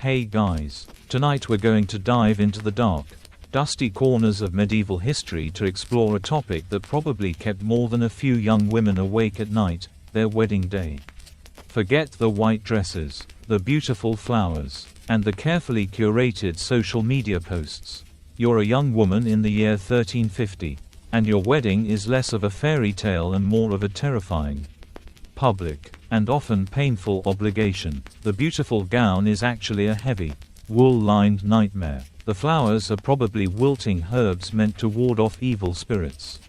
Hey guys, tonight we're going to dive into the dark, dusty corners of medieval history to explore a topic that probably kept more than a few young women awake at night, their wedding day. Forget the white dresses, the beautiful flowers, and the carefully curated social media posts. You're a young woman in the year 1350, and your wedding is less of a fairy tale and more of a terrifying, public, and often painful obligation. The beautiful gown is actually a heavy, wool-lined nightmare. The flowers are probably wilting herbs meant to ward off evil spirits.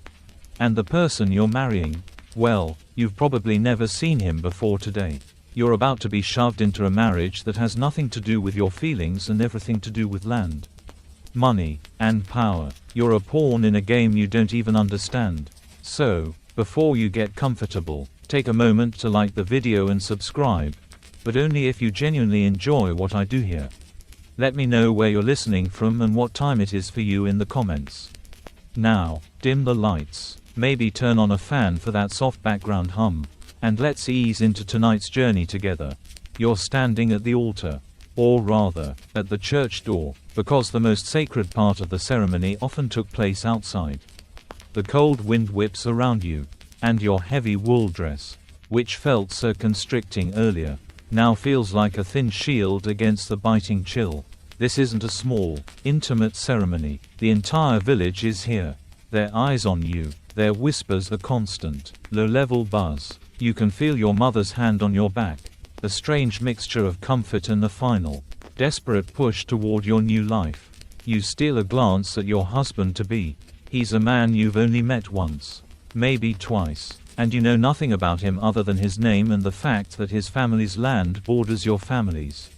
And the person you're marrying, well, you've probably never seen him before today. You're about to be shoved into a marriage that has nothing to do with your feelings and everything to do with land, money, and power. You're a pawn in a game you don't even understand. So, before you get comfortable, take a moment to like the video and subscribe, but only if you genuinely enjoy what I do here. Let me know where you're listening from and what time it is for you in the comments. Now, dim the lights, maybe turn on a fan for that soft background hum, and let's ease into tonight's journey together. You're standing at the altar, or rather, at the church door, because the most sacred part of the ceremony often took place outside. The cold wind whips around you, and your heavy wool dress, which felt so constricting earlier, now feels like a thin shield against the biting chill. This isn't a small, intimate ceremony. The entire village is here. Their eyes on you, their whispers a constant, low-level buzz. You can feel your mother's hand on your back, a strange mixture of comfort and a final, desperate push toward your new life. You steal a glance at your husband-to-be. He's a man you've only met once, maybe twice, and you know nothing about him other than his name and the fact that his family's land borders your family's.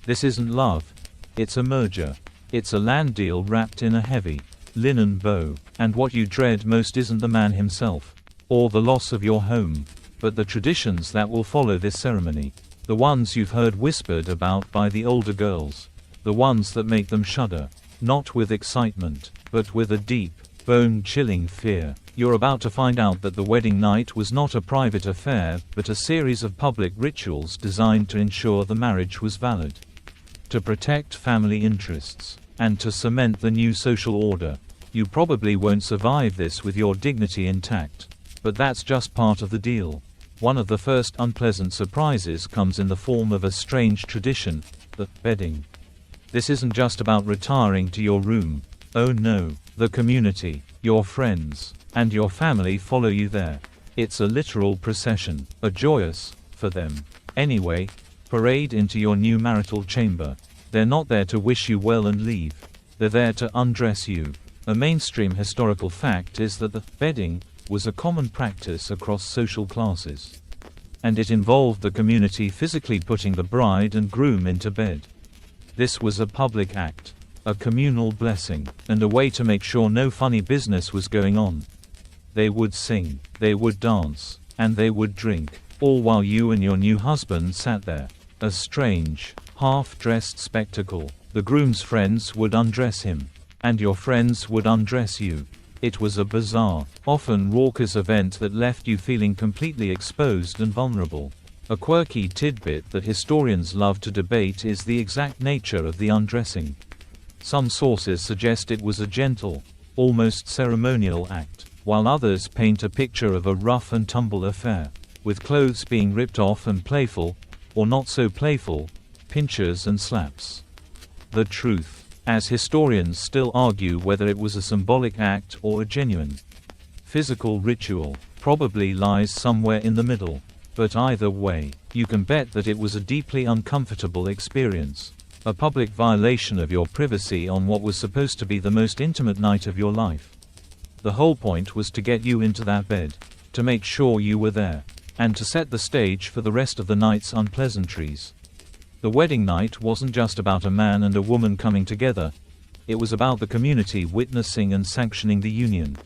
This isn't love, it's a merger. It's a land deal wrapped in a heavy, linen bow, and what you dread most isn't the man himself, or the loss of your home, but the traditions that will follow this ceremony. The ones you've heard whispered about by the older girls. The ones that make them shudder, not with excitement, but with a deep, bone-chilling fear. You're about to find out that the wedding night was not a private affair, but a series of public rituals designed to ensure the marriage was valid, to protect family interests, and to cement the new social order. You probably won't survive this with your dignity intact, but that's just part of the deal. One of the first unpleasant surprises comes in the form of a strange tradition, the bedding. This isn't just about retiring to your room. Oh no, the community, your friends, and your family follow you there. It's a literal procession, a joyous, for them, anyway, parade into your new marital chamber. They're not there to wish you well and leave. They're there to undress you. A mainstream historical fact is that the bedding was a common practice across social classes, and it involved the community physically putting the bride and groom into bed. This was a public act, a communal blessing, and a way to make sure no funny business was going on. They would sing, they would dance, and they would drink, all while you and your new husband sat there. A strange, half-dressed spectacle. The groom's friends would undress him, and your friends would undress you. It was a bizarre, often raucous event that left you feeling completely exposed and vulnerable. A quirky tidbit that historians love to debate is the exact nature of the undressing. Some sources suggest it was a gentle, almost ceremonial act, while others paint a picture of a rough and tumble affair, with clothes being ripped off and playful, or not so playful, pinches and slaps. The truth, as historians still argue whether it was a symbolic act or a genuine physical ritual, probably lies somewhere in the middle. But either way, you can bet that it was a deeply uncomfortable experience. A public violation of your privacy on what was supposed to be the most intimate night of your life. The whole point was to get you into that bed, to make sure you were there, and to set the stage for the rest of the night's unpleasantries. The wedding night wasn't just about a man and a woman coming together, it was about the community witnessing and sanctioning the union.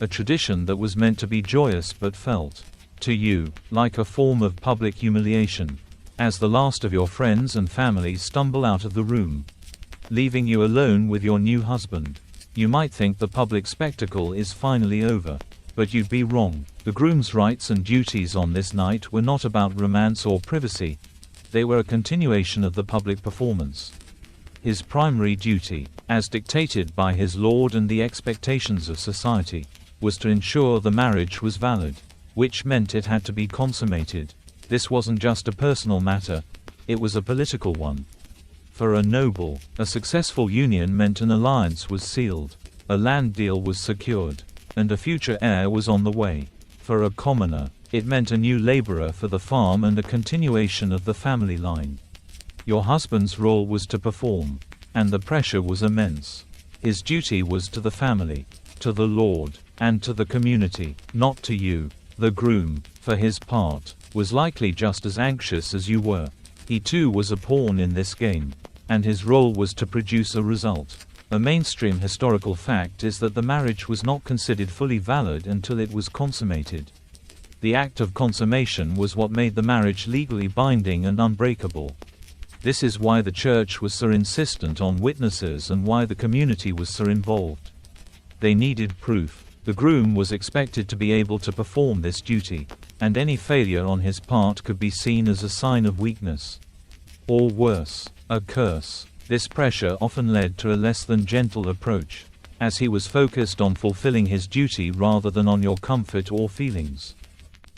A tradition that was meant to be joyous but felt, to you, like a form of public humiliation. As the last of your friends and family stumble out of the room, leaving you alone with your new husband, you might think the public spectacle is finally over. But you'd be wrong. The groom's rights and duties on this night were not about romance or privacy. They were a continuation of the public performance. His primary duty, as dictated by his lord and the expectations of society, was to ensure the marriage was valid, which meant it had to be consummated. This wasn't just a personal matter, it was a political one. For a noble, a successful union meant an alliance was sealed, a land deal was secured, and a future heir was on the way. For a commoner, it meant a new laborer for the farm and a continuation of the family line. Your husband's role was to perform, and the pressure was immense. His duty was to the family, to the Lord, and to the community, not to you. The groom, for his part, was likely just as anxious as you were. He too was a pawn in this game, and his role was to produce a result. A mainstream historical fact is that the marriage was not considered fully valid until it was consummated. The act of consummation was what made the marriage legally binding and unbreakable. This is why the church was so insistent on witnesses and why the community was so involved. They needed proof. The groom was expected to be able to perform this duty, and any failure on his part could be seen as a sign of weakness. Or worse, a curse. This pressure often led to a less than gentle approach, as he was focused on fulfilling his duty rather than on your comfort or feelings.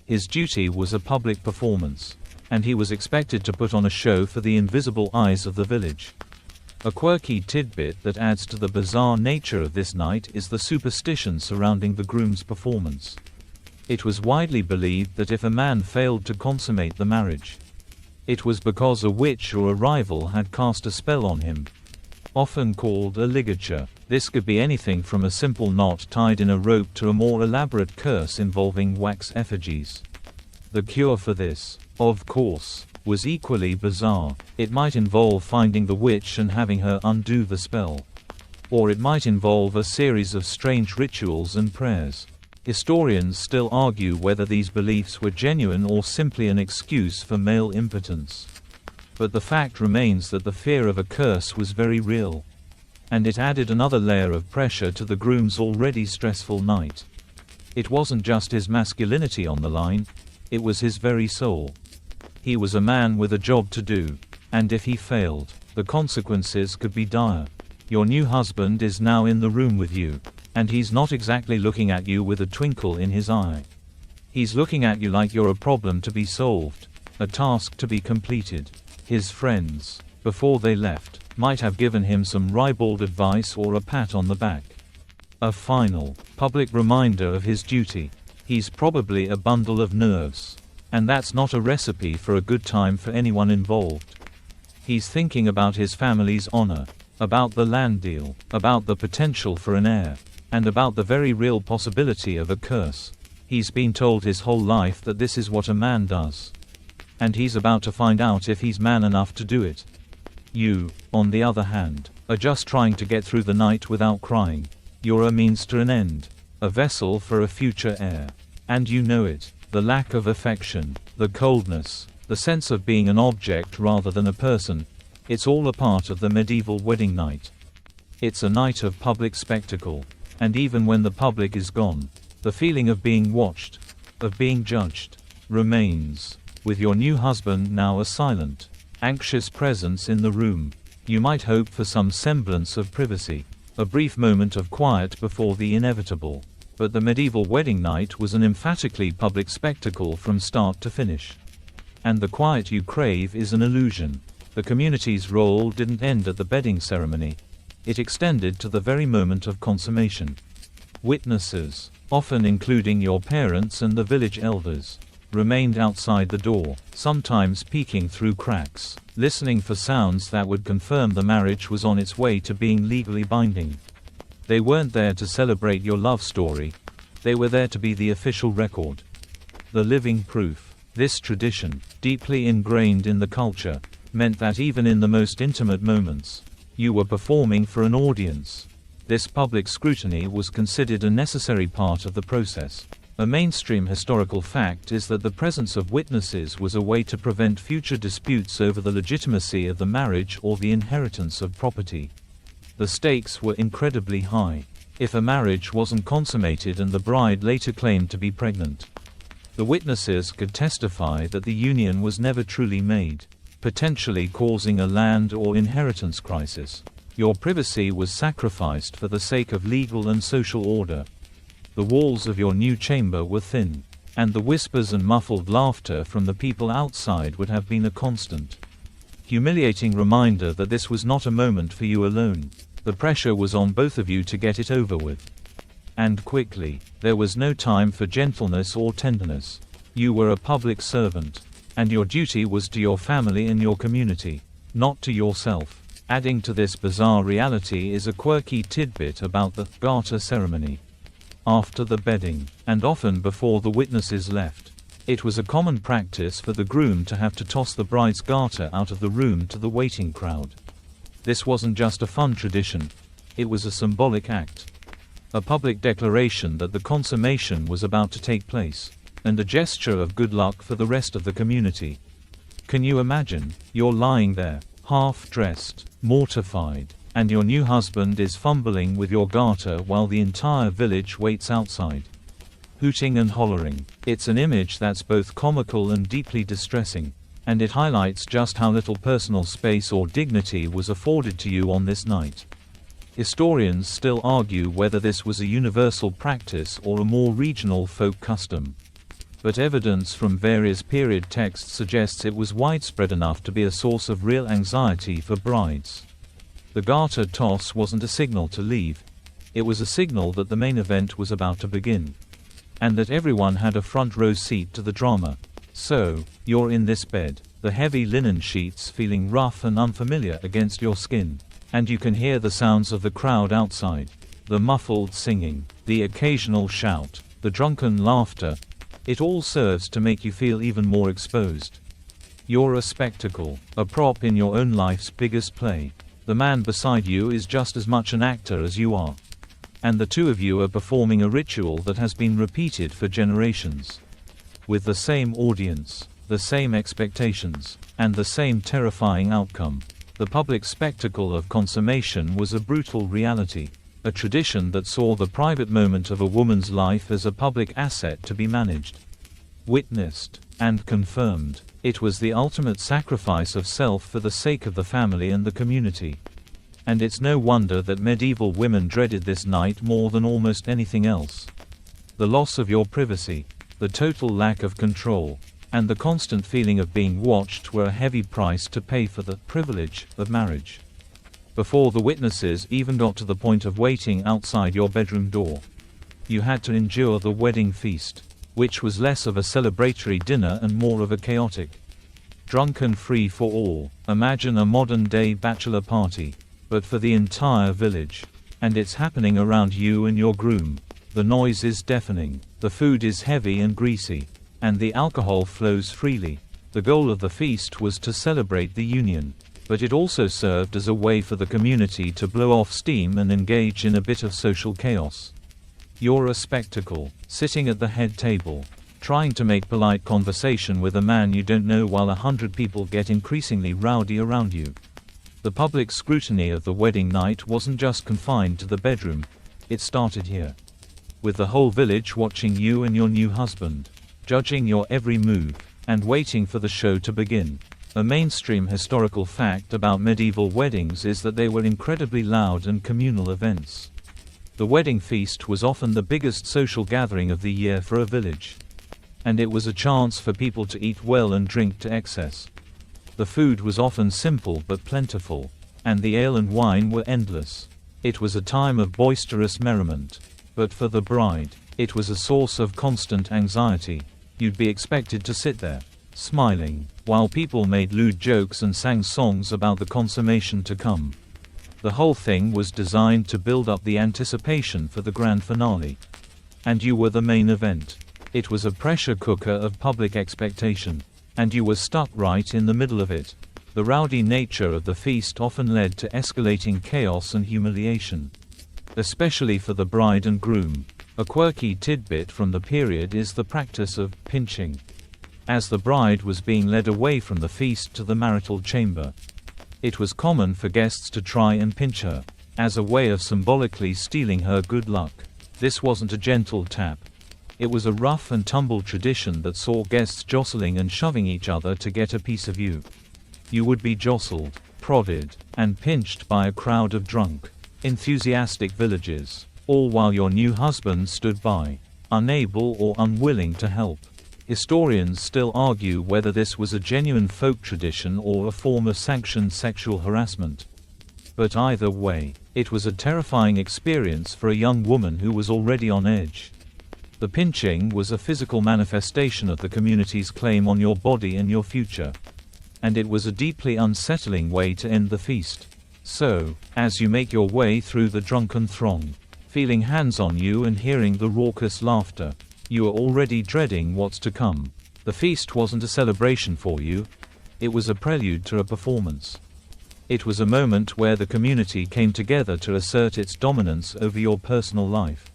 His duty was a public performance, and he was expected to put on a show for the invisible eyes of the village. A quirky tidbit that adds to the bizarre nature of this night is the superstition surrounding the groom's performance. It was widely believed that if a man failed to consummate the marriage, it was because a witch or a rival had cast a spell on him. Often called a ligature, this could be anything from a simple knot tied in a rope to a more elaborate curse involving wax effigies. The cure for this, of course, was equally bizarre. It might involve finding the witch and having her undo the spell. Or it might involve a series of strange rituals and prayers. Historians still argue whether these beliefs were genuine or simply an excuse for male impotence. But the fact remains that the fear of a curse was very real. And it added another layer of pressure to the groom's already stressful night. It wasn't just his masculinity on the line, it was his very soul. He was a man with a job to do, and if he failed, the consequences could be dire. Your new husband is now in the room with you, and he's not exactly looking at you with a twinkle in his eye. He's looking at you like you're a problem to be solved, a task to be completed. His friends, before they left, might have given him some ribald advice or a pat on the back. A final, public reminder of his duty. He's probably a bundle of nerves. And that's not a recipe for a good time for anyone involved. He's thinking about his family's honor, about the land deal, about the potential for an heir, and about the very real possibility of a curse. He's been told his whole life that this is what a man does. And he's about to find out if he's man enough to do it. You, on the other hand, are just trying to get through the night without crying. You're a means to an end, a vessel for a future heir. And you know it. The lack of affection, the coldness, the sense of being an object rather than a person, it's all a part of the medieval wedding night. It's a night of public spectacle, and even when the public is gone, the feeling of being watched, of being judged, remains. With your new husband now a silent, anxious presence in the room, you might hope for some semblance of privacy, a brief moment of quiet before the inevitable. But the medieval wedding night was an emphatically public spectacle from start to finish. And the quiet you crave is an illusion. The community's role didn't end at the bedding ceremony. It extended to the very moment of consummation. Witnesses, often including your parents and the village elders, remained outside the door, sometimes peeking through cracks, listening for sounds that would confirm the marriage was on its way to being legally binding. They weren't there to celebrate your love story. They were there to be the official record. The living proof. This tradition, deeply ingrained in the culture, meant that even in the most intimate moments, you were performing for an audience. This public scrutiny was considered a necessary part of the process. A mainstream historical fact is that the presence of witnesses was a way to prevent future disputes over the legitimacy of the marriage or the inheritance of property. The stakes were incredibly high. If a marriage wasn't consummated and the bride later claimed to be pregnant, the witnesses could testify that the union was never truly made. potentially causing a land or inheritance crisis. Your privacy was sacrificed for the sake of legal and social order. The walls of your new chamber were thin, and the whispers and muffled laughter from the people outside would have been a constant, humiliating reminder that this was not a moment for you alone. The pressure was on both of you to get it over with. And quickly. There was no time for gentleness or tenderness. You were a public servant, and your duty was to your family and your community, not to yourself. Adding to this bizarre reality is a quirky tidbit about the garter ceremony. After the bedding, and often before the witnesses left, it was a common practice for the groom to have to toss the bride's garter out of the room to the waiting crowd. This wasn't just a fun tradition, it was a symbolic act. A public declaration that the consummation was about to take place, and a gesture of good luck for the rest of the community. Can you imagine? You're lying there, half-dressed, mortified, and your new husband is fumbling with your garter while the entire village waits outside, hooting and hollering. It's an image that's both comical and deeply distressing, and it highlights just how little personal space or dignity was afforded to you on this night. Historians still argue whether this was a universal practice or a more regional folk custom. But evidence from various period texts suggests it was widespread enough to be a source of real anxiety for brides. The garter toss wasn't a signal to leave, it was a signal that the main event was about to begin, and that everyone had a front row seat to the drama. So, you're in this bed, the heavy linen sheets feeling rough and unfamiliar against your skin, and you can hear the sounds of the crowd outside, the muffled singing, the occasional shout, the drunken laughter. It all serves to make you feel even more exposed. You're a spectacle, a prop in your own life's biggest play. The man beside you is just as much an actor as you are. And the two of you are performing a ritual that has been repeated for generations. With the same audience, the same expectations, and the same terrifying outcome. The public spectacle of consummation was a brutal reality, a tradition that saw the private moment of a woman's life as a public asset to be managed, witnessed, and confirmed. It was the ultimate sacrifice of self for the sake of the family and the community. And it's no wonder that medieval women dreaded this night more than almost anything else. The loss of your privacy, the total lack of control, and the constant feeling of being watched were a heavy price to pay for the privilege of marriage. Before the witnesses even got to the point of waiting outside your bedroom door, you had to endure the wedding feast, which was less of a celebratory dinner and more of a chaotic, drunken free-for-all. Imagine a modern-day bachelor party, but for the entire village. And it's happening around you and your groom. The noise is deafening, the food is heavy and greasy, and the alcohol flows freely. The goal of the feast was to celebrate the union, but it also served as a way for the community to blow off steam and engage in a bit of social chaos. You're a spectacle, sitting at the head table, trying to make polite conversation with a man you don't know while 100 people get increasingly rowdy around you. The public scrutiny of the wedding night wasn't just confined to the bedroom, it started here, with the whole village watching you and your new husband, judging your every move, and waiting for the show to begin. A mainstream historical fact about medieval weddings is that they were incredibly loud and communal events. The wedding feast was often the biggest social gathering of the year for a village, and it was a chance for people to eat well and drink to excess. The food was often simple but plentiful, and the ale and wine were endless. It was a time of boisterous merriment. But for the bride, it was a source of constant anxiety. You'd be expected to sit there, smiling, while people made lewd jokes and sang songs about the consummation to come. The whole thing was designed to build up the anticipation for the grand finale. And you were the main event. It was a pressure cooker of public expectation, and you were stuck right in the middle of it. The rowdy nature of the feast often led to escalating chaos and humiliation, especially for the bride and groom. A quirky tidbit from the period is the practice of pinching, as the bride was being led away from the feast to the marital chamber. It was common for guests to try and pinch her, as a way of symbolically stealing her good luck. This wasn't a gentle tap. It was a rough and tumble tradition that saw guests jostling and shoving each other to get a piece of you. You would be jostled, prodded, and pinched by a crowd of drunk, enthusiastic villagers, all while your new husband stood by, unable or unwilling to help. Historians still argue whether this was a genuine folk tradition or a form of sanctioned sexual harassment. But either way, it was a terrifying experience for a young woman who was already on edge. The pinching was a physical manifestation of the community's claim on your body and your future. And it was a deeply unsettling way to end the feast. So, as you make your way through the drunken throng, feeling hands on you and hearing the raucous laughter, you are already dreading what's to come. The feast wasn't a celebration for you. It was a prelude to a performance. It was a moment where the community came together to assert its dominance over your personal life.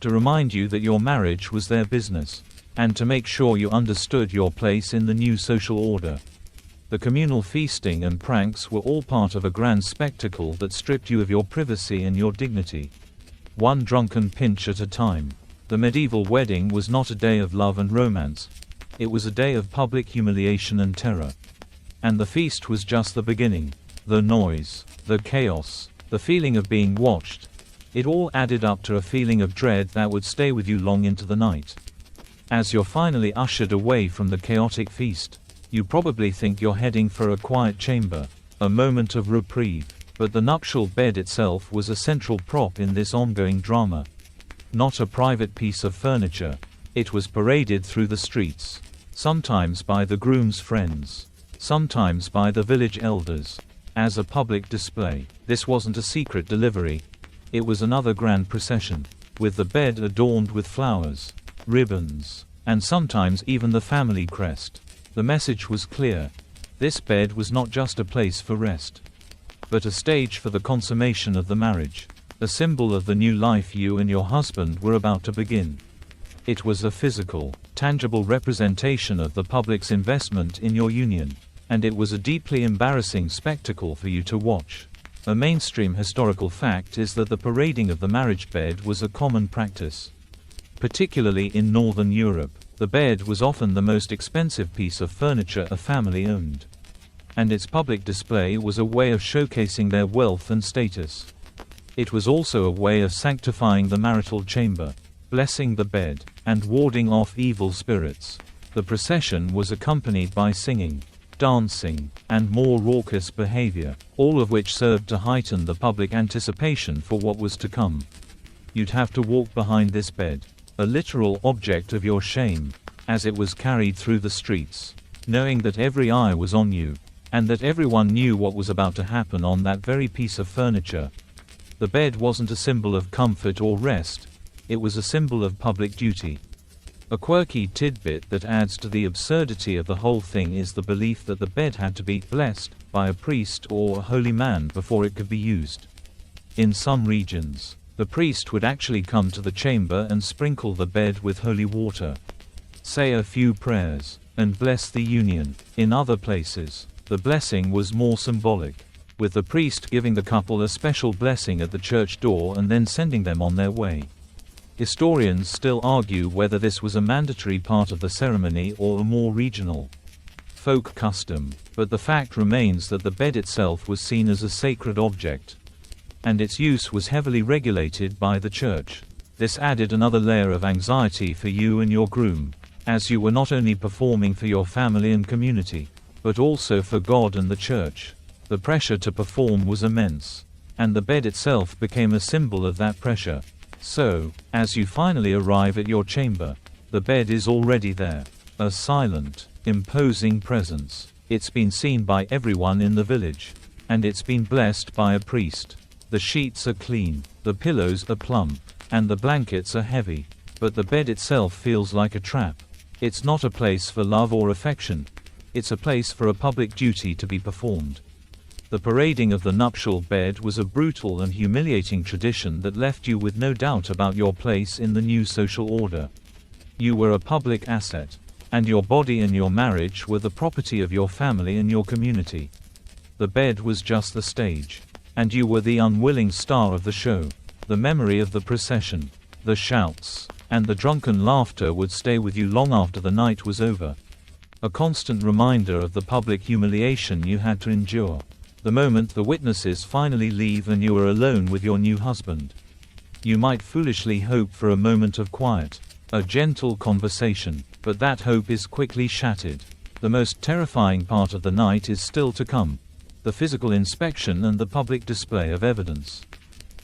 To remind you that your marriage was their business, and to make sure you understood your place in the new social order. The communal feasting and pranks were all part of a grand spectacle that stripped you of your privacy and your dignity. One drunken pinch at a time. The medieval wedding was not a day of love and romance. It was a day of public humiliation and terror. And the feast was just the beginning. The noise, the chaos, the feeling of being watched. It all added up to a feeling of dread that would stay with you long into the night. As you're finally ushered away from the chaotic feast, you probably think you're heading for a quiet chamber, a moment of reprieve. But the nuptial bed itself was a central prop in this ongoing drama. Not a private piece of furniture. It was paraded through the streets, sometimes by the groom's friends, sometimes by the village elders, as a public display. This wasn't a secret delivery. It was another grand procession, with the bed adorned with flowers, ribbons, and sometimes even the family crest. The message was clear. This bed was not just a place for rest, but a stage for the consummation of the marriage, a symbol of the new life you and your husband were about to begin. It was a physical, tangible representation of the public's investment in your union, and it was a deeply embarrassing spectacle for you to watch. A mainstream historical fact is that the parading of the marriage bed was a common practice. Particularly in Northern Europe, the bed was often the most expensive piece of furniture a family owned. And its public display was a way of showcasing their wealth and status. It was also a way of sanctifying the marital chamber, blessing the bed, and warding off evil spirits. The procession was accompanied by singing, dancing, and more raucous behavior, all of which served to heighten the public anticipation for what was to come. You'd have to walk behind this bed, a literal object of your shame, as it was carried through the streets, knowing that every eye was on you, and that everyone knew what was about to happen on that very piece of furniture. The bed wasn't a symbol of comfort or rest, it was a symbol of public duty. A quirky tidbit that adds to the absurdity of the whole thing is the belief that the bed had to be blessed by a priest or a holy man before it could be used. In some regions, the priest would actually come to the chamber and sprinkle the bed with holy water, say a few prayers, and bless the union. In other places, the blessing was more symbolic, with the priest giving the couple a special blessing at the church door and then sending them on their way. Historians still argue whether this was a mandatory part of the ceremony or a more regional, folk custom, but the fact remains that the bed itself was seen as a sacred object, and its use was heavily regulated by the church. This added another layer of anxiety for you and your groom, as you were not only performing for your family and community, but also for God and the church. The pressure to perform was immense, and the bed itself became a symbol of that pressure. So, as you finally arrive at your chamber, the bed is already there, a silent, imposing presence. It's been seen by everyone in the village, and it's been blessed by a priest. The sheets are clean, the pillows are plump, and the blankets are heavy, but the bed itself feels like a trap. It's not a place for love or affection, it's a place for a public duty to be performed. The parading of the nuptial bed was a brutal and humiliating tradition that left you with no doubt about your place in the new social order. You were a public asset, and your body and your marriage were the property of your family and your community. The bed was just the stage, and you were the unwilling star of the show. The memory of the procession, the shouts, and the drunken laughter would stay with you long after the night was over. A constant reminder of the public humiliation you had to endure. The moment the witnesses finally leave and you are alone with your new husband. You might foolishly hope for a moment of quiet, a gentle conversation, but that hope is quickly shattered. The most terrifying part of the night is still to come. The physical inspection and the public display of evidence.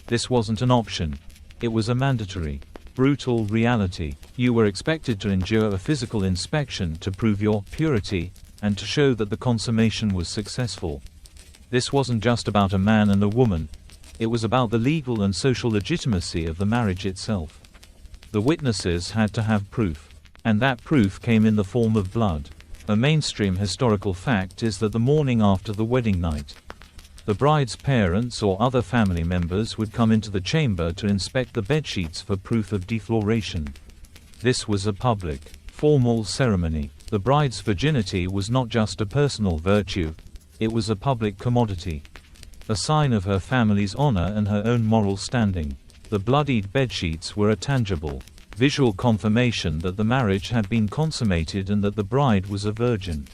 This wasn't an option. It was a mandatory, brutal reality. You were expected to endure a physical inspection to prove your purity, and to show that the consummation was successful. This wasn't just about a man and a woman. It was about the legal and social legitimacy of the marriage itself. The witnesses had to have proof. And that proof came in the form of blood. A mainstream historical fact is that the morning after the wedding night, the bride's parents or other family members would come into the chamber to inspect the bedsheets for proof of defloration. This was a public, formal ceremony. The bride's virginity was not just a personal virtue, it was a public commodity. A sign of her family's honor and her own moral standing. The bloodied bedsheets were a tangible, visual confirmation that the marriage had been consummated and that the bride was a virgin.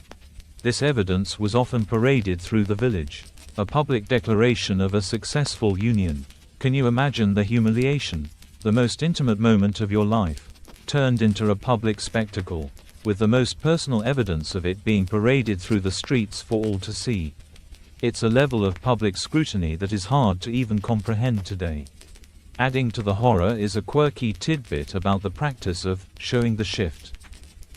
This evidence was often paraded through the village. A public declaration of a successful union. Can you imagine the humiliation? The most intimate moment of your life, turned into a public spectacle, with the most personal evidence of it being paraded through the streets for all to see. It's a level of public scrutiny that is hard to even comprehend today. Adding to the horror is a quirky tidbit about the practice of showing the shift.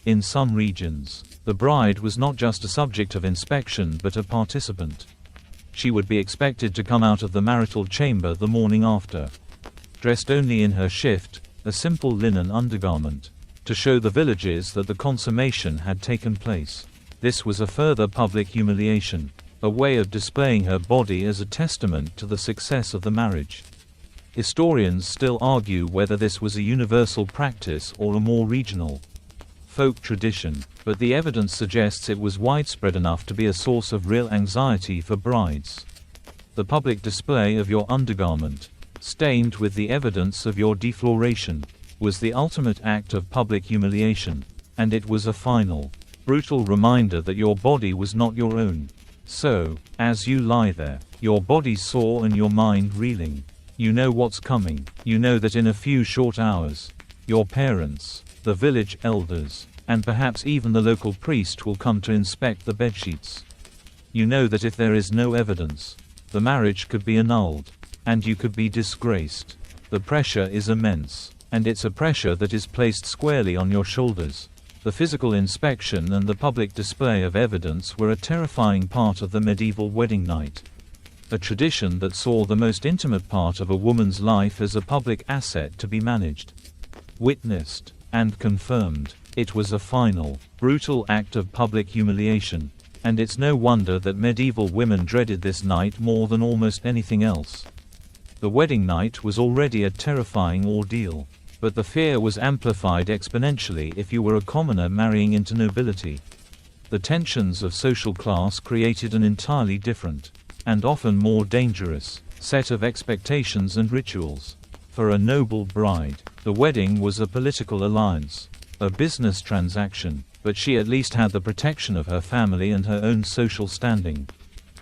In some regions, the bride was not just a subject of inspection but a participant. She would be expected to come out of the marital chamber the morning after, dressed only in her shift, a simple linen undergarment, to show the villagers that the consummation had taken place. This was a further public humiliation, a way of displaying her body as a testament to the success of the marriage. Historians still argue whether this was a universal practice or a more regional, folk tradition, but the evidence suggests it was widespread enough to be a source of real anxiety for brides. The public display of your undergarment, stained with the evidence of your defloration, was the ultimate act of public humiliation, and it was a final, brutal reminder that your body was not your own. So, as you lie there, your body sore and your mind reeling, you know what's coming. You know that in a few short hours, your parents, the village elders, and perhaps even the local priest will come to inspect the bedsheets. You know that if there is no evidence, the marriage could be annulled, and you could be disgraced. The pressure is immense, and it's a pressure that is placed squarely on your shoulders. The physical inspection and the public display of evidence were a terrifying part of the medieval wedding night. A tradition that saw the most intimate part of a woman's life as a public asset to be managed, witnessed, and confirmed. It was a final, brutal act of public humiliation, and it's no wonder that medieval women dreaded this night more than almost anything else. The wedding night was already a terrifying ordeal, but the fear was amplified exponentially if you were a commoner marrying into nobility. The tensions of social class created an entirely different, and often more dangerous, set of expectations and rituals. For a noble bride, the wedding was a political alliance, a business transaction, but she at least had the protection of her family and her own social standing.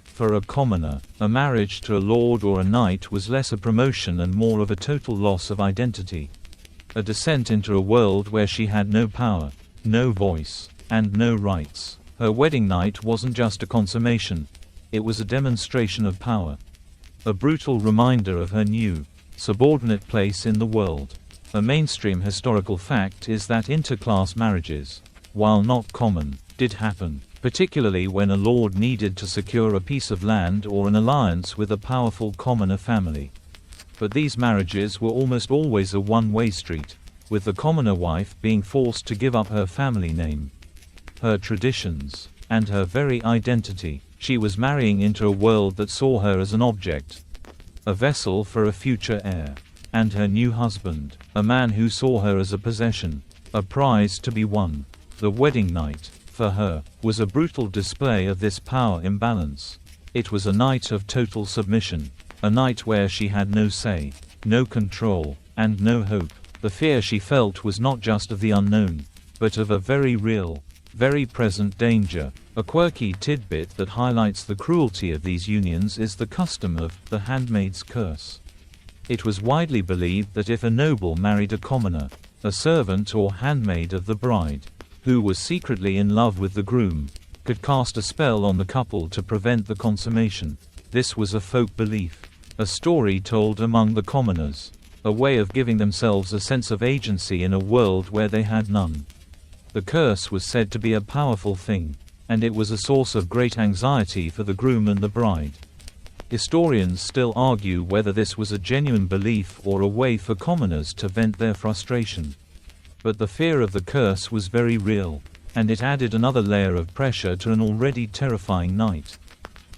For a commoner, a marriage to a lord or a knight was less a promotion and more of a total loss of identity. A descent into a world where she had no power, no voice, and no rights. Her wedding night wasn't just a consummation, it was a demonstration of power. A brutal reminder of her new, subordinate place in the world. A mainstream historical fact is that interclass marriages, while not common, did happen, particularly when a lord needed to secure a piece of land or an alliance with a powerful commoner family. But these marriages were almost always a one-way street, with the commoner wife being forced to give up her family name, her traditions, and her very identity. She was marrying into a world that saw her as an object, a vessel for a future heir. And her new husband, a man who saw her as a possession, a prize to be won. The wedding night, for her, was a brutal display of this power imbalance. It was a night of total submission, a night where she had no say, no control, and no hope. The fear she felt was not just of the unknown, but of a very real, very present danger. A quirky tidbit that highlights the cruelty of these unions is the custom of the handmaid's curse. It was widely believed that if a noble married a commoner, a servant or handmaid of the bride, who was secretly in love with the groom, could cast a spell on the couple to prevent the consummation. This was a folk belief, a story told among the commoners, a way of giving themselves a sense of agency in a world where they had none. The curse was said to be a powerful thing, and it was a source of great anxiety for the groom and the bride. Historians still argue whether this was a genuine belief or a way for commoners to vent their frustration. But the fear of the curse was very real, and it added another layer of pressure to an already terrifying night.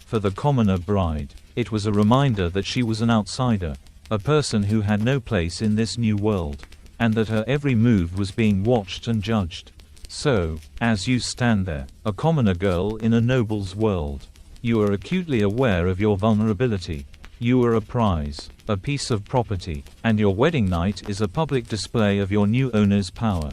For the commoner bride, it was a reminder that she was an outsider, a person who had no place in this new world, and that her every move was being watched and judged. So, as you stand there, a commoner girl in a noble's world, you are acutely aware of your vulnerability. You are a prize, a piece of property, and your wedding night is a public display of your new owner's power.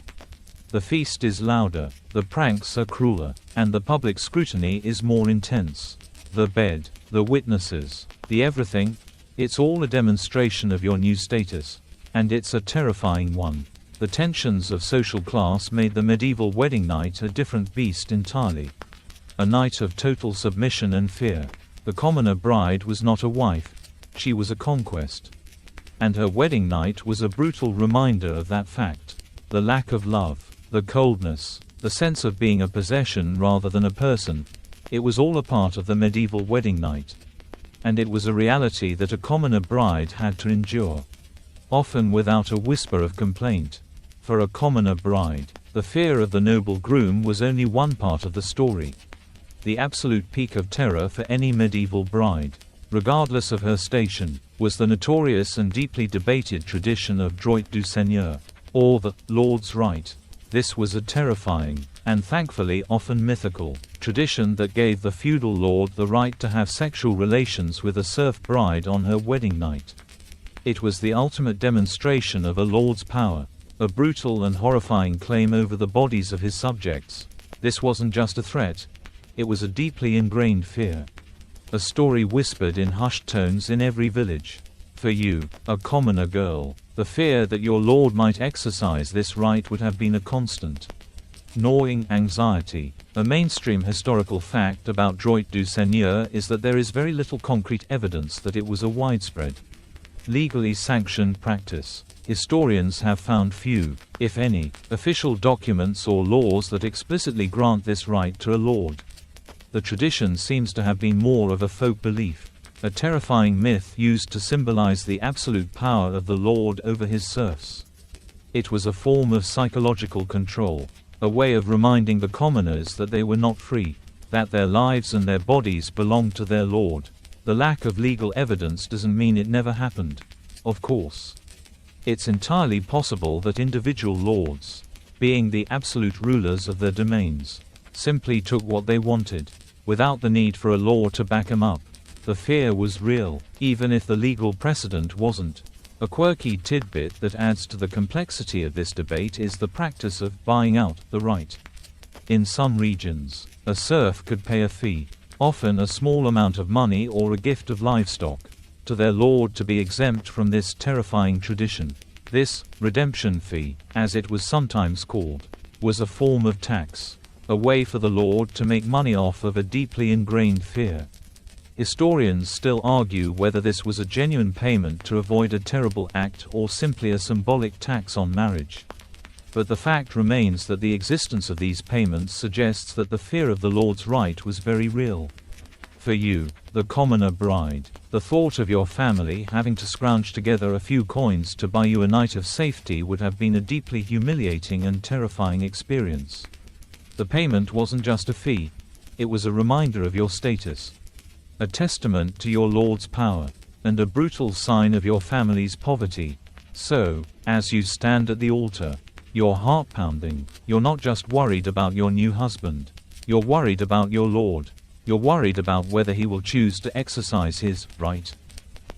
The feast is louder, the pranks are crueler, and the public scrutiny is more intense. The bed, the witnesses, the everything, it's all a demonstration of your new status. And it's a terrifying one. The tensions of social class made the medieval wedding night a different beast entirely. A night of total submission and fear. The commoner bride was not a wife, she was a conquest. And her wedding night was a brutal reminder of that fact. The lack of love, the coldness, the sense of being a possession rather than a person, it was all a part of the medieval wedding night. And it was a reality that a commoner bride had to endure, often without a whisper of complaint. For a commoner bride, the fear of the noble groom was only one part of the story. The absolute peak of terror for any medieval bride, regardless of her station, was the notorious and deeply debated tradition of droit du seigneur, or the Lord's right. This was a terrifying, and thankfully often mythical, tradition that gave the feudal lord the right to have sexual relations with a serf bride on her wedding night. It was the ultimate demonstration of a lord's power, a brutal and horrifying claim over the bodies of his subjects. This wasn't just a threat, it was a deeply ingrained fear. A story whispered in hushed tones in every village. For you, a commoner girl, the fear that your lord might exercise this right would have been a constant, gnawing anxiety. A mainstream historical fact about droit du seigneur is that there is very little concrete evidence that it was a widespread, legally sanctioned practice. Historians have found few, if any, official documents or laws that explicitly grant this right to a lord. The tradition seems to have been more of a folk belief, a terrifying myth used to symbolize the absolute power of the lord over his serfs. It was a form of psychological control, a way of reminding the commoners that they were not free, that their lives and their bodies belonged to their lord. The lack of legal evidence doesn't mean it never happened, of course. It's entirely possible that individual lords, being the absolute rulers of their domains, simply took what they wanted, without the need for a law to back them up. The fear was real, even if the legal precedent wasn't. A quirky tidbit that adds to the complexity of this debate is the practice of buying out the right. In some regions, a serf could pay a fee, often a small amount of money or a gift of livestock, to their lord to be exempt from this terrifying tradition. This redemption fee, as it was sometimes called, was a form of tax, a way for the lord to make money off of a deeply ingrained fear. Historians still argue whether this was a genuine payment to avoid a terrible act or simply a symbolic tax on marriage. But the fact remains that the existence of these payments suggests that the fear of the lord's right was very real. For you, the commoner bride, the thought of your family having to scrounge together a few coins to buy you a night of safety would have been a deeply humiliating and terrifying experience. The payment wasn't just a fee, it was a reminder of your status, a testament to your lord's power, and a brutal sign of your family's poverty. So, as you stand at the altar, your heart pounding, you're not just worried about your new husband, you're worried about your lord. You're worried about whether he will choose to exercise his right.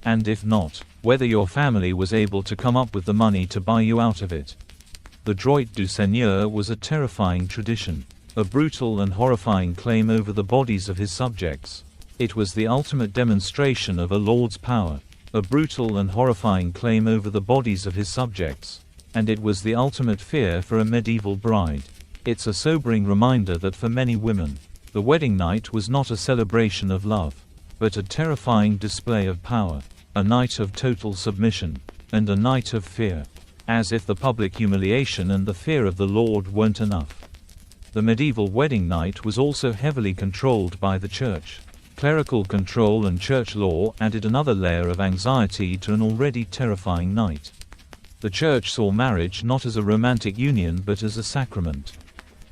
And if not, whether your family was able to come up with the money to buy you out of it. The droit du seigneur was a terrifying tradition. a brutal and horrifying claim over the bodies of his subjects. It was the ultimate demonstration of a lord's power, a brutal and horrifying claim over the bodies of his subjects, and it was the ultimate fear for a medieval bride. It's a sobering reminder that for many women, the wedding night was not a celebration of love, but a terrifying display of power, a night of total submission, and a night of fear, as if the public humiliation and the fear of the Lord weren't enough. The medieval wedding night was also heavily controlled by the church. Clerical control and church law added another layer of anxiety to an already terrifying night. The church saw marriage not as a romantic union but as a sacrament,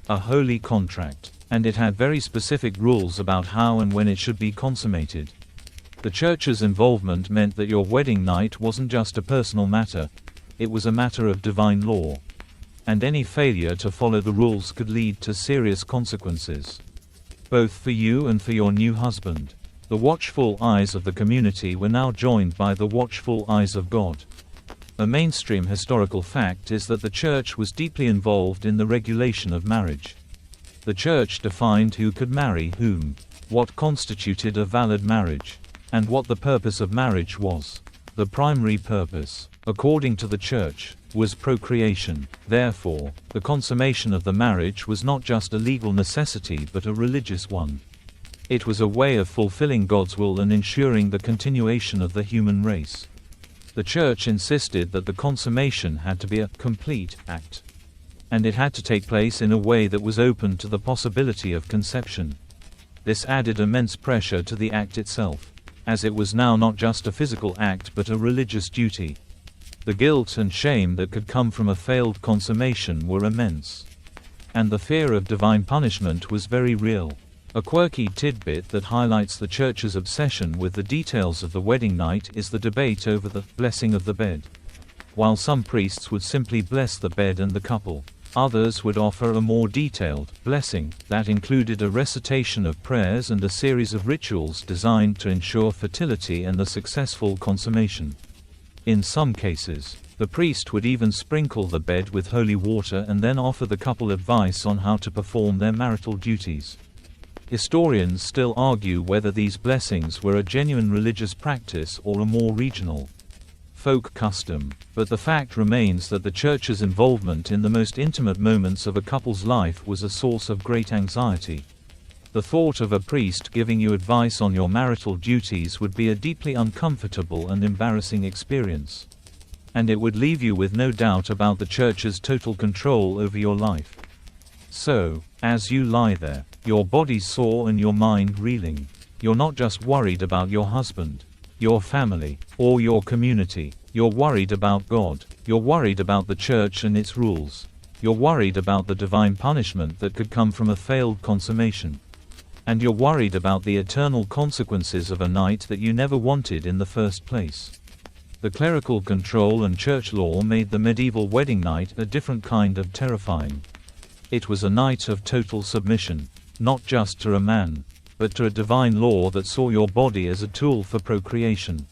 a holy contract, and it had very specific rules about how and when it should be consummated. The church's involvement meant that your wedding night wasn't just a personal matter, it was a matter of divine law. And any failure to follow the rules could lead to serious consequences, both for you and for your new husband. The watchful eyes of the community were now joined by the watchful eyes of God. A mainstream historical fact is that the church was deeply involved in the regulation of marriage. The church defined who could marry whom, what constituted a valid marriage, and what the purpose of marriage was. The primary purpose, according to the church, was procreation. Therefore, the consummation of the marriage was not just a legal necessity but a religious one. It was a way of fulfilling God's will and ensuring the continuation of the human race. The church insisted that the consummation had to be a complete act, and it had to take place in a way that was open to the possibility of conception. This added immense pressure to the act itself, as it was now not just a physical act but a religious duty. The guilt and shame that could come from a failed consummation were immense, and the fear of divine punishment was very real. A quirky tidbit that highlights the church's obsession with the details of the wedding night is the debate over the blessing of the bed. While some priests would simply bless the bed and the couple, others would offer a more detailed blessing that included a recitation of prayers and a series of rituals designed to ensure fertility and the successful consummation. In some cases, the priest would even sprinkle the bed with holy water and then offer the couple advice on how to perform their marital duties. Historians still argue whether these blessings were a genuine religious practice or a more regional folk custom, but the fact remains that the church's involvement in the most intimate moments of a couple's life was a source of great anxiety. The thought of a priest giving you advice on your marital duties would be a deeply uncomfortable and embarrassing experience, and it would leave you with no doubt about the church's total control over your life. So, as you lie there, your body sore and your mind reeling, you're not just worried about your husband, your family, or your community. You're worried about God. You're worried about the church and its rules. You're worried about the divine punishment that could come from a failed consummation. And you're worried about the eternal consequences of a night that you never wanted in the first place. The clerical control and church law made the medieval wedding night a different kind of terrifying. It was a night of total submission, not just to a man, but to a divine law that saw your body as a tool for procreation,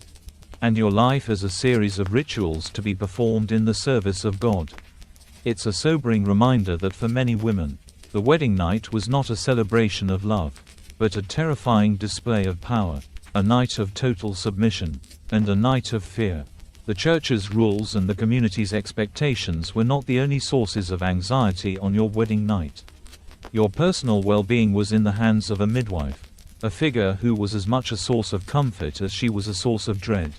and your life as a series of rituals to be performed in the service of God. It's a sobering reminder that for many women, the wedding night was not a celebration of love, but a terrifying display of power, a night of total submission, and a night of fear. The church's rules and the community's expectations were not the only sources of anxiety on your wedding night. Your personal well-being was in the hands of a midwife, a figure who was as much a source of comfort as she was a source of dread.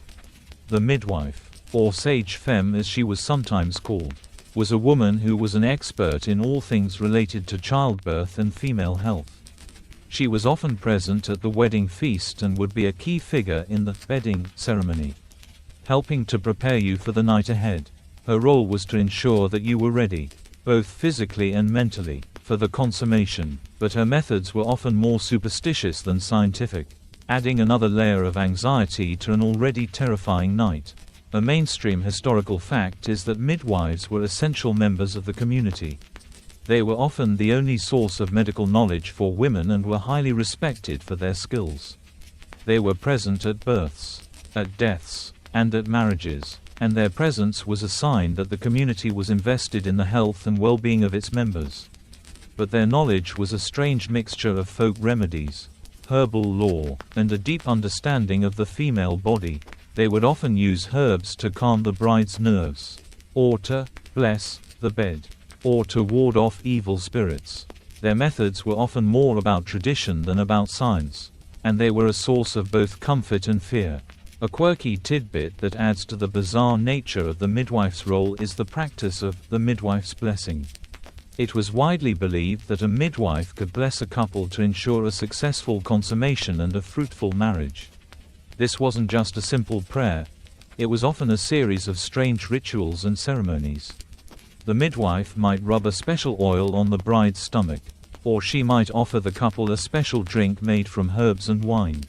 The midwife, or sage femme as she was sometimes called, was a woman who was an expert in all things related to childbirth and female health. She was often present at the wedding feast and would be a key figure in the bedding ceremony, helping to prepare you for the night ahead. Her role was to ensure that you were ready, both physically and mentally, for the consummation, but her methods were often more superstitious than scientific, adding another layer of anxiety to an already terrifying night. A mainstream historical fact is that midwives were essential members of the community. They were often the only source of medical knowledge for women and were highly respected for their skills. They were present at births, at deaths, and at marriages, and their presence was a sign that the community was invested in the health and well-being of its members. but their knowledge was a strange mixture of folk remedies, herbal lore, and a deep understanding of the female body. They would often use herbs to calm the bride's nerves, or to bless the bed, or to ward off evil spirits. Their methods were often more about tradition than about science, and they were a source of both comfort and fear. A quirky tidbit that adds to the bizarre nature of the midwife's role is the practice of the midwife's blessing. It was widely believed that a midwife could bless a couple to ensure a successful consummation and a fruitful marriage. This wasn't just a simple prayer, it was often a series of strange rituals and ceremonies. The midwife might rub a special oil on the bride's stomach, or she might offer the couple a special drink made from herbs and wine.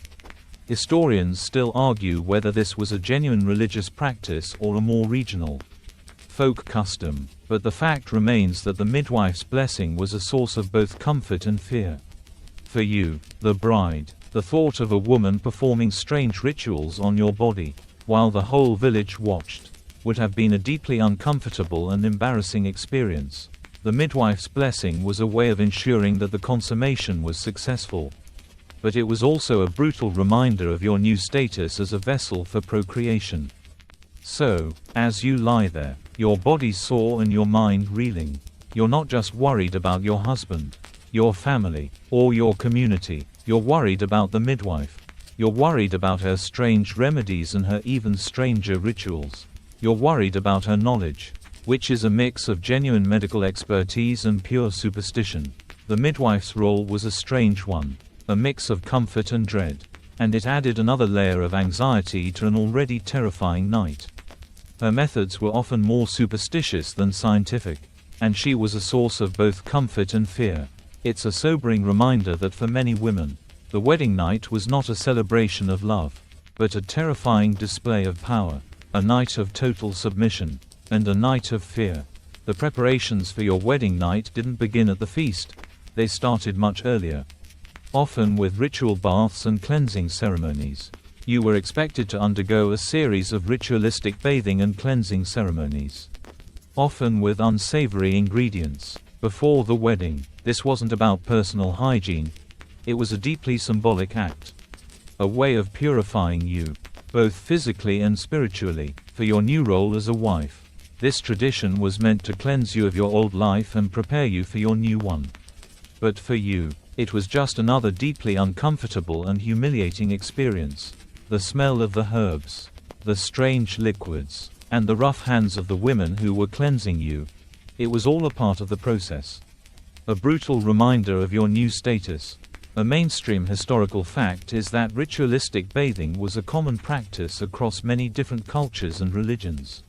Historians still argue whether this was a genuine religious practice or a more regional, folk custom, but the fact remains that the midwife's blessing was a source of both comfort and fear. For you, the bride, the thought of a woman performing strange rituals on your body, while the whole village watched, would have been a deeply uncomfortable and embarrassing experience. The midwife's blessing was a way of ensuring that the consummation was successful. But it was also a brutal reminder of your new status as a vessel for procreation. So, as you lie there, your body sore and your mind reeling, you're not just worried about your husband, your family, or your community, you're worried about the midwife. You're worried about her strange remedies and her even stranger rituals. You're worried about her knowledge, which is a mix of genuine medical expertise and pure superstition. The midwife's role was a strange one, a mix of comfort and dread, and it added another layer of anxiety to an already terrifying night. Her methods were often more superstitious than scientific, and she was a source of both comfort and fear. It's a sobering reminder that for many women, the wedding night was not a celebration of love, but a terrifying display of power, a night of total submission, and a night of fear. The preparations for your wedding night didn't begin at the feast, they started much earlier. Often with ritual baths and cleansing ceremonies. You were expected to undergo a series of ritualistic bathing and cleansing ceremonies. Often with unsavory ingredients. Before the wedding, this wasn't about personal hygiene, it was a deeply symbolic act. A way of purifying you, both physically and spiritually, for your new role as a wife. This tradition was meant to cleanse you of your old life and prepare you for your new one. But for you, it was just another deeply uncomfortable and humiliating experience. The smell of the herbs, the strange liquids, and the rough hands of the women who were cleansing you. It was all a part of the process. A brutal reminder of your new status. A mainstream historical fact is that ritualistic bathing was a common practice across many different cultures and religions.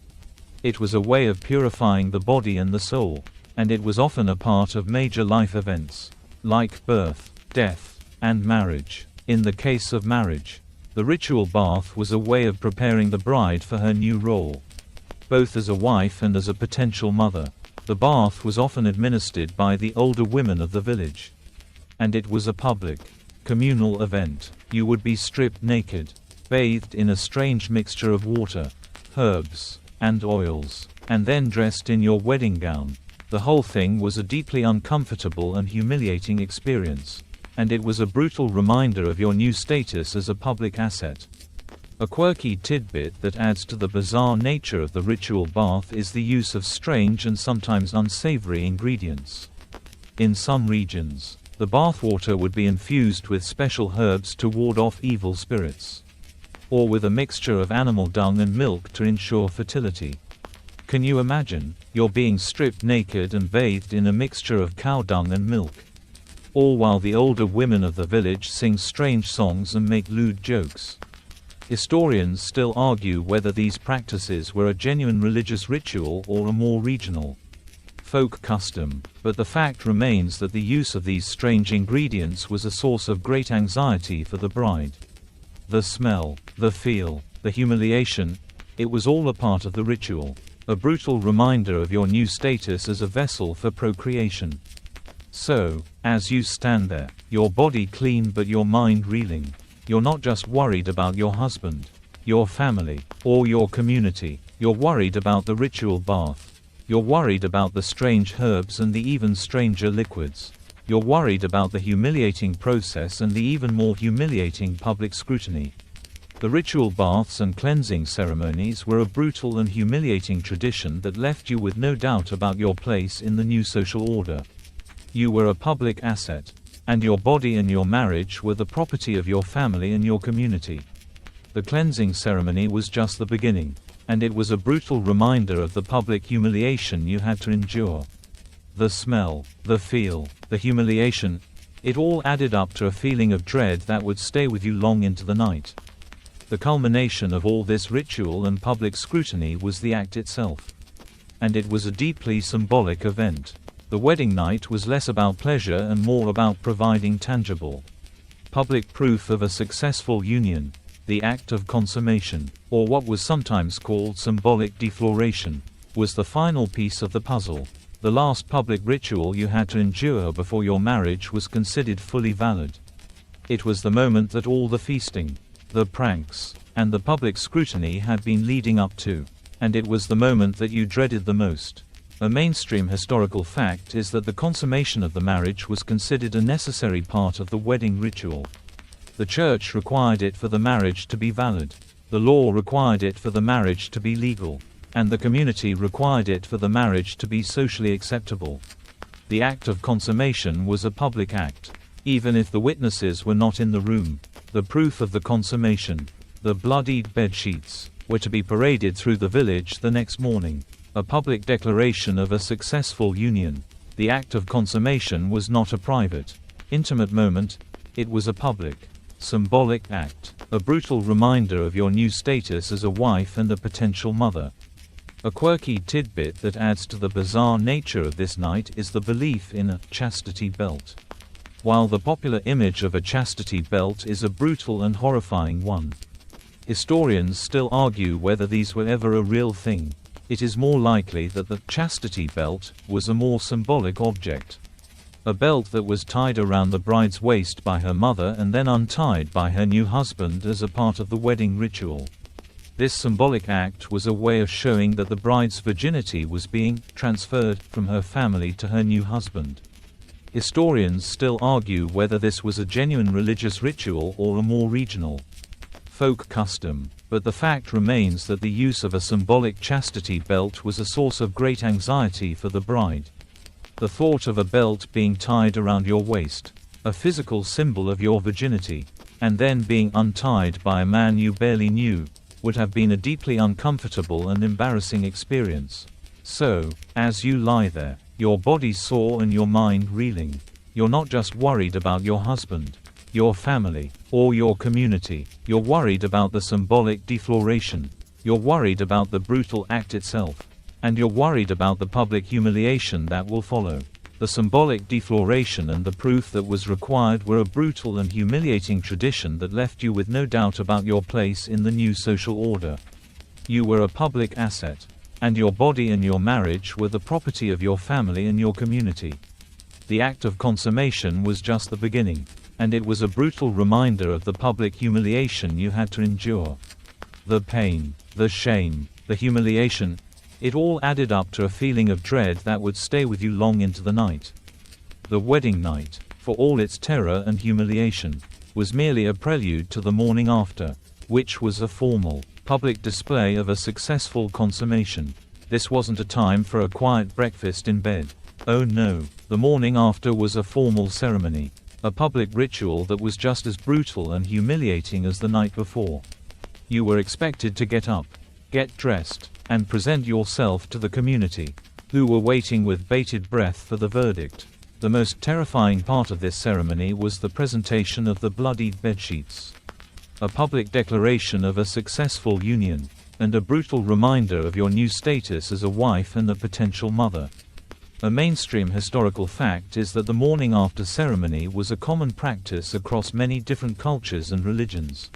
It was a way of purifying the body and the soul, and it was often a part of major life events, like birth, death, and marriage. In the case of marriage, the ritual bath was a way of preparing the bride for her new role. Both as a wife and as a potential mother, the bath was often administered by the older women of the village. And it was a public, communal event. You would be stripped naked, bathed in a strange mixture of water, herbs, and oils, and then dressed in your wedding gown. The whole thing was a deeply uncomfortable and humiliating experience, and it was a brutal reminder of your new status as a public asset. A quirky tidbit that adds to the bizarre nature of the ritual bath is the use of strange and sometimes unsavory ingredients. In some regions, the bathwater would be infused with special herbs to ward off evil spirits, or with a mixture of animal dung and milk to ensure fertility. Can you imagine? You're being stripped naked and bathed in a mixture of cow dung and milk. All while the older women of the village sing strange songs and make lewd jokes. Historians still argue whether these practices were a genuine religious ritual or a more regional, folk custom, but the fact remains that the use of these strange ingredients was a source of great anxiety for the bride. The smell, the feel, the humiliation, it was all a part of the ritual. A brutal reminder of your new status as a vessel for procreation. So, as you stand there, your body clean but your mind reeling, you're not just worried about your husband, your family, or your community, you're worried about the ritual bath. You're worried about the strange herbs and the even stranger liquids. You're worried about the humiliating process and the even more humiliating public scrutiny. The ritual baths and cleansing ceremonies were a brutal and humiliating tradition that left you with no doubt about your place in the new social order. You were a public asset, and your body and your marriage were the property of your family and your community. The cleansing ceremony was just the beginning, and it was a brutal reminder of the public humiliation you had to endure. The smell, the feel, the humiliation, it all added up to a feeling of dread that would stay with you long into the night. The culmination of all this ritual and public scrutiny was the act itself. And it was a deeply symbolic event. The wedding night was less about pleasure and more about providing tangible, public proof of a successful union. The act of consummation, or what was sometimes called symbolic defloration, was the final piece of the puzzle. The last public ritual you had to endure before your marriage was considered fully valid. It was the moment that all the feasting, the pranks, and the public scrutiny had been leading up to. And it was the moment that you dreaded the most. A mainstream historical fact is that the consummation of the marriage was considered a necessary part of the wedding ritual. The church required it for the marriage to be valid. The law required it for the marriage to be legal. And the community required it for the marriage to be socially acceptable. The act of consummation was a public act. Even if the witnesses were not in the room, the proof of the consummation, the bloodied bedsheets, were to be paraded through the village the next morning. A public declaration of a successful union. The act of consummation was not a private, intimate moment, it was a public, symbolic act, a brutal reminder of your new status as a wife and a potential mother. A quirky tidbit that adds to the bizarre nature of this night is the belief in a chastity belt. While the popular image of a chastity belt is a brutal and horrifying one, historians still argue whether these were ever a real thing. It is more likely that the chastity belt was a more symbolic object. A belt that was tied around the bride's waist by her mother and then untied by her new husband as a part of the wedding ritual. This symbolic act was a way of showing that the bride's virginity was being transferred from her family to her new husband. Historians still argue whether this was a genuine religious ritual or a more regional, folk custom, but the fact remains that the use of a symbolic chastity belt was a source of great anxiety for the bride. The thought of a belt being tied around your waist, a physical symbol of your virginity, and then being untied by a man you barely knew, would have been a deeply uncomfortable and embarrassing experience. So, as you lie there, your body sore and your mind reeling, you're not just worried about your husband, your family, or your community. You're worried about the symbolic defloration. You're worried about the brutal act itself. And you're worried about the public humiliation that will follow. The symbolic defloration and the proof that was required were a brutal and humiliating tradition that left you with no doubt about your place in the new social order. You were a public asset. And your body and your marriage were the property of your family and your community. The act of consummation was just the beginning. And it was a brutal reminder of the public humiliation you had to endure. The pain, the shame, the humiliation, it all added up to a feeling of dread that would stay with you long into the night. The wedding night, for all its terror and humiliation, was merely a prelude to the morning after, which was a formal, public display of a successful consummation. This wasn't a time for a quiet breakfast in bed. Oh no, the morning after was a formal ceremony. A public ritual that was just as brutal and humiliating as the night before. You were expected to get up, get dressed, and present yourself to the community, who were waiting with bated breath for the verdict. The most terrifying part of this ceremony was the presentation of the bloodied bedsheets. A public declaration of a successful union, and a brutal reminder of your new status as a wife and a potential mother. A mainstream historical fact is that the morning after ceremony was a common practice across many different cultures and religions.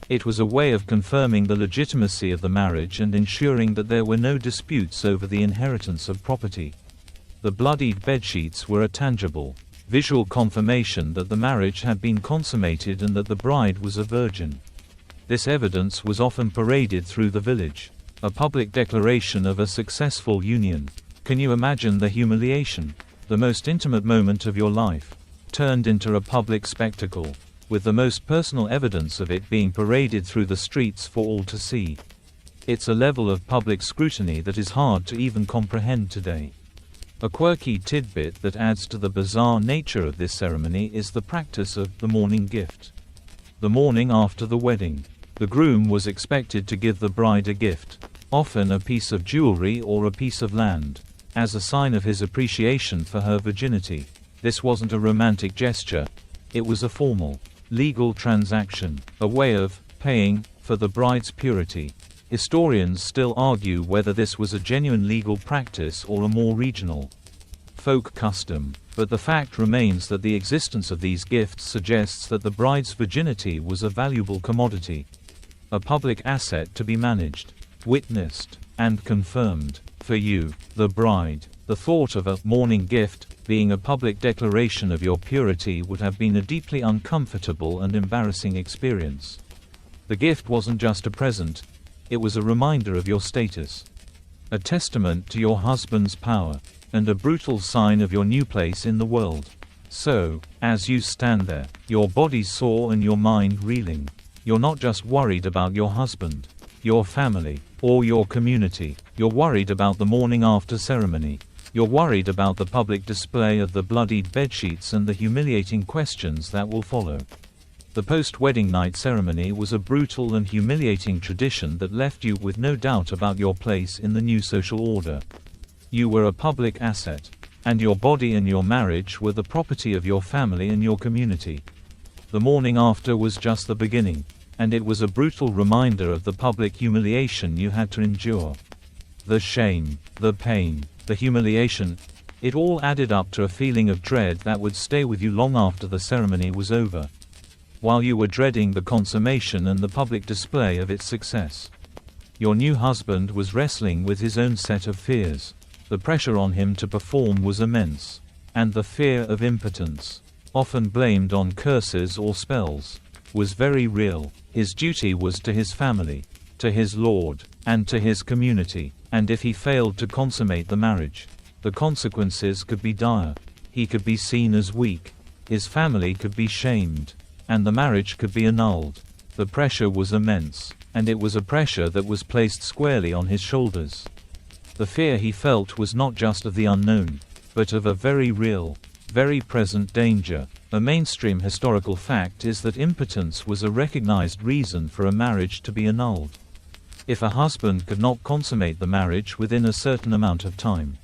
It was a way of confirming the legitimacy of the marriage and ensuring that there were no disputes over the inheritance of property. The bloodied bedsheets were a tangible, visual confirmation that the marriage had been consummated and that the bride was a virgin. This evidence was often paraded through the village, a public declaration of a successful union, Can you imagine the humiliation? The most intimate moment of your life, turned into a public spectacle, with the most personal evidence of it being paraded through the streets for all to see. It's a level of public scrutiny that is hard to even comprehend today. A quirky tidbit that adds to the bizarre nature of this ceremony is the practice of the morning gift. The morning after the wedding, the groom was expected to give the bride a gift, often a piece of jewelry or a piece of land, as a sign of his appreciation for her virginity. This wasn't a romantic gesture, it was a formal, legal transaction, a way of paying for the bride's purity. Historians still argue whether this was a genuine legal practice or a more regional, folk custom, but the fact remains that the existence of these gifts suggests that the bride's virginity was a valuable commodity, a public asset to be managed, witnessed, and confirmed. For you, the bride, the thought of a morning gift being a public declaration of your purity would have been a deeply uncomfortable and embarrassing experience. The gift wasn't just a present, it was a reminder of your status, a testament to your husband's power, and a brutal sign of your new place in the world. So, as you stand there, your body sore and your mind reeling, you're not just worried about your husband, your family, or your community. You're worried about the morning after ceremony. You're worried about the public display of the bloodied bedsheets and the humiliating questions that will follow. The post-wedding night ceremony was a brutal and humiliating tradition that left you with no doubt about your place in the new social order. You were a public asset, and your body and your marriage were the property of your family and your community. The morning after was just the beginning, and it was a brutal reminder of the public humiliation you had to endure. The shame, the pain, the humiliation, it all added up to a feeling of dread that would stay with you long after the ceremony was over, while you were dreading the consummation and the public display of its success. Your new husband was wrestling with his own set of fears. The pressure on him to perform was immense, and the fear of impotence, often blamed on curses or spells, was very real. His duty was to his family, to his Lord, and to his community, and if he failed to consummate the marriage, the consequences could be dire. He could be seen as weak, his family could be shamed, and the marriage could be annulled. The pressure was immense, and it was a pressure that was placed squarely on his shoulders. The fear he felt was not just of the unknown, but of a very real, very present danger. A mainstream historical fact is that impotence was a recognized reason for a marriage to be annulled. If a husband could not consummate the marriage within a certain amount of time,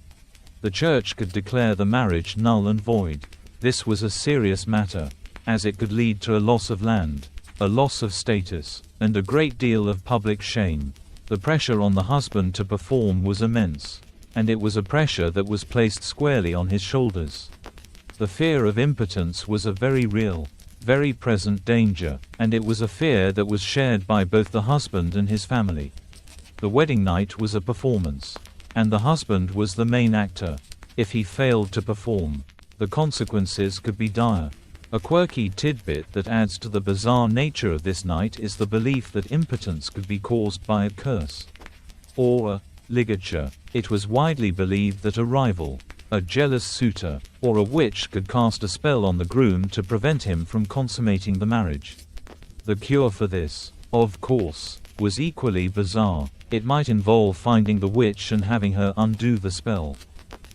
the church could declare the marriage null and void. This was a serious matter, as it could lead to a loss of land, a loss of status, and a great deal of public shame. The pressure on the husband to perform was immense, and it was a pressure that was placed squarely on his shoulders. The fear of impotence was a very real, very present danger, and it was a fear that was shared by both the husband and his family. The wedding night was a performance, and the husband was the main actor. If he failed to perform, the consequences could be dire. A quirky tidbit that adds to the bizarre nature of this night is the belief that impotence could be caused by a curse or a ligature. It was widely believed that a rival, a jealous suitor, or a witch could cast a spell on the groom to prevent him from consummating the marriage. The cure for this, of course, was equally bizarre. It might involve finding the witch and having her undo the spell,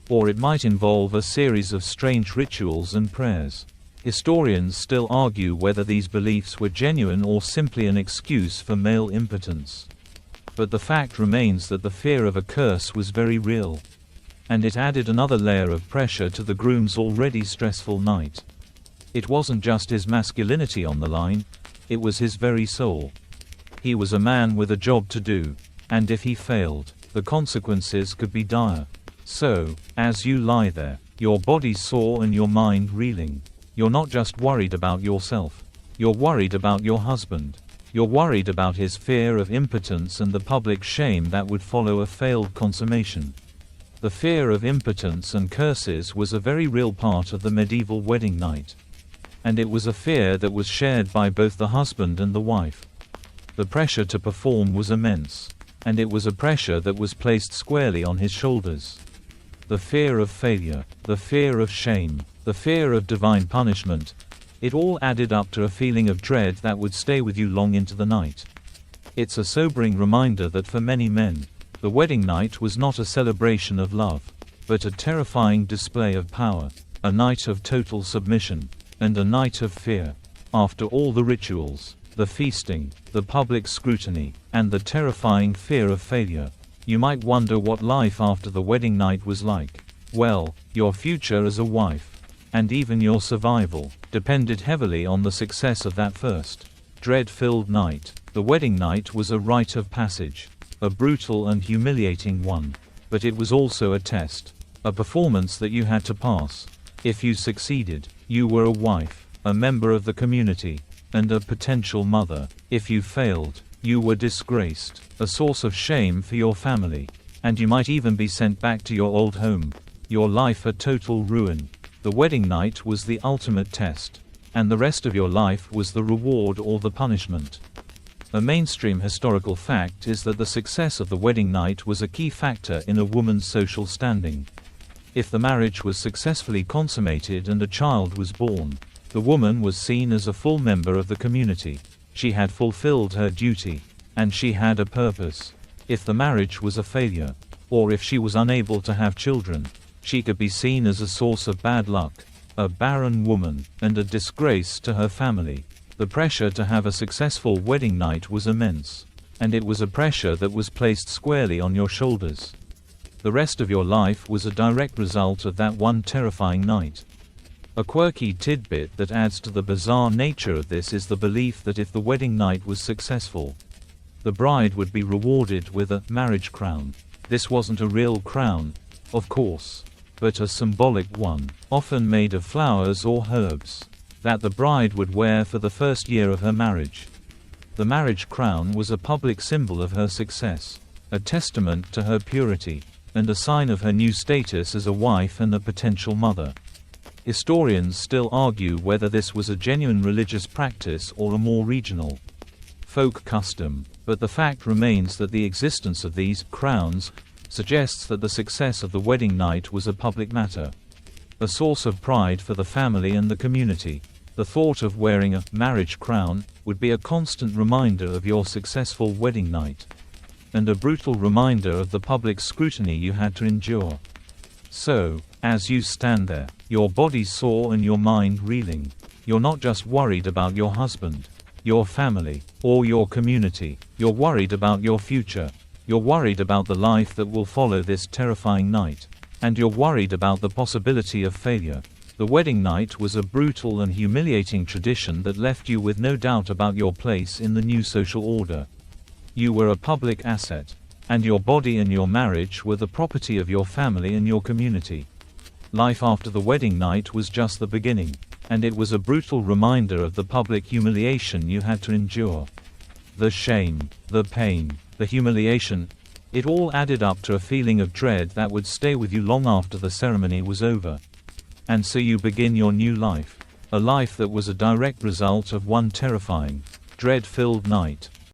or it might involve a series of strange rituals and prayers. Historians still argue whether these beliefs were genuine or simply an excuse for male impotence. But the fact remains that the fear of a curse was very real, and it added another layer of pressure to the groom's already stressful night. It wasn't just his masculinity on the line, it was his very soul. He was a man with a job to do, and if he failed, the consequences could be dire. So, as you lie there, your body sore and your mind reeling, you're not just worried about yourself. You're worried about your husband. You're worried about his fear of impotence and the public shame that would follow a failed consummation. The fear of impotence and curses was a very real part of the medieval wedding night, and it was a fear that was shared by both the husband and the wife. The pressure to perform was immense, and it was a pressure that was placed squarely on his shoulders. the fear of failure, the fear of shame, the fear of divine punishment. It all added up to a feeling of dread that would stay with you long into the night. It's a sobering reminder that for many men, the wedding night was not a celebration of love, but a terrifying display of power, a night of total submission, and a night of fear. After all the rituals, the feasting, the public scrutiny, and the terrifying fear of failure, you might wonder what life after the wedding night was like. Well, your future as a wife, and even your survival, depended heavily on the success of that first, dread-filled night. The wedding night was a rite of passage, a brutal and humiliating one, but it was also a test, a performance that you had to pass. If you succeeded, you were a wife, a member of the community, and a potential mother. If you failed, you were disgraced, a source of shame for your family, and you might even be sent back to your old home, your life a total ruin. The wedding night was the ultimate test, and the rest of your life was the reward or the punishment. A mainstream historical fact is that the success of the wedding night was a key factor in a woman's social standing. If the marriage was successfully consummated and a child was born, the woman was seen as a full member of the community. She had fulfilled her duty, and she had a purpose. If the marriage was a failure, or if she was unable to have children, she could be seen as a source of bad luck, a barren woman, and a disgrace to her family. The pressure to have a successful wedding night was immense, and it was a pressure that was placed squarely on your shoulders. The rest of your life was a direct result of that one terrifying night. A quirky tidbit that adds to the bizarre nature of this is the belief that if the wedding night was successful, the bride would be rewarded with a marriage crown. This wasn't a real crown, of course, but a symbolic one, often made of flowers or herbs, that the bride would wear for the first year of her marriage. The marriage crown was a public symbol of her success, a testament to her purity, and a sign of her new status as a wife and a potential mother. Historians still argue whether this was a genuine religious practice or a more regional, folk custom, but the fact remains that the existence of these crowns suggests that the success of the wedding night was a public matter, a source of pride for the family and the community. The thought of wearing a marriage crown would be a constant reminder of your successful wedding night, and a brutal reminder of the public scrutiny you had to endure. So, as you stand there, your body sore and your mind reeling, you're not just worried about your husband, your family, or your community. You're worried about your future. You're worried about the life that will follow this terrifying night. And you're worried about the possibility of failure. The wedding night was a brutal and humiliating tradition that left you with no doubt about your place in the new social order. You were a public asset, and your body and your marriage were the property of your family and your community. Life after the wedding night was just the beginning, and it was a brutal reminder of the public humiliation you had to endure. The shame, the pain, the humiliation, it all added up to a feeling of dread that would stay with you long after the ceremony was over. And so you begin your new life, a life that was a direct result of one terrifying, dread-filled night.